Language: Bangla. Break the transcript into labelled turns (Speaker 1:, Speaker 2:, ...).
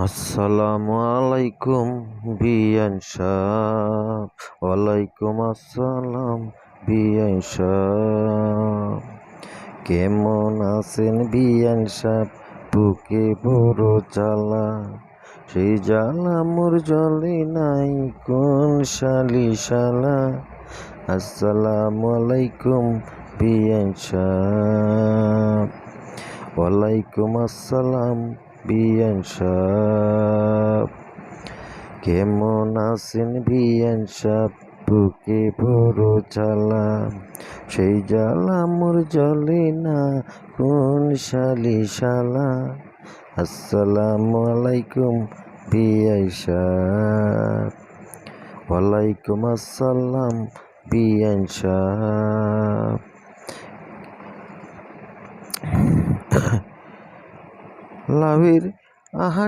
Speaker 1: আসসালামু আলাইকুম বিয়ান সাহ। ওয়ালাইকুম আসসালাম বিয়ান সাহ। কেমন আছেন বিয়ান সাহ? বুকে বড় জ্বালা, সেই জ্বালা মোর জলে নাই কোন শালা। আসসালামু আলাইকুম বিয়ান সাহ। ওয়ালাইকুম আসসালাম বিয়ান সাহ। কেমন আছেন বিয়ান সাহ? বুকে বড় জ্বালা, সেই জ্বালা মোর জলে না কোন শালা। আসসালামু আলাইকুম বিয়ান সাহ। ওয়ালাইকুম আসসালাম বিয়ান সাহ। লাভের আহা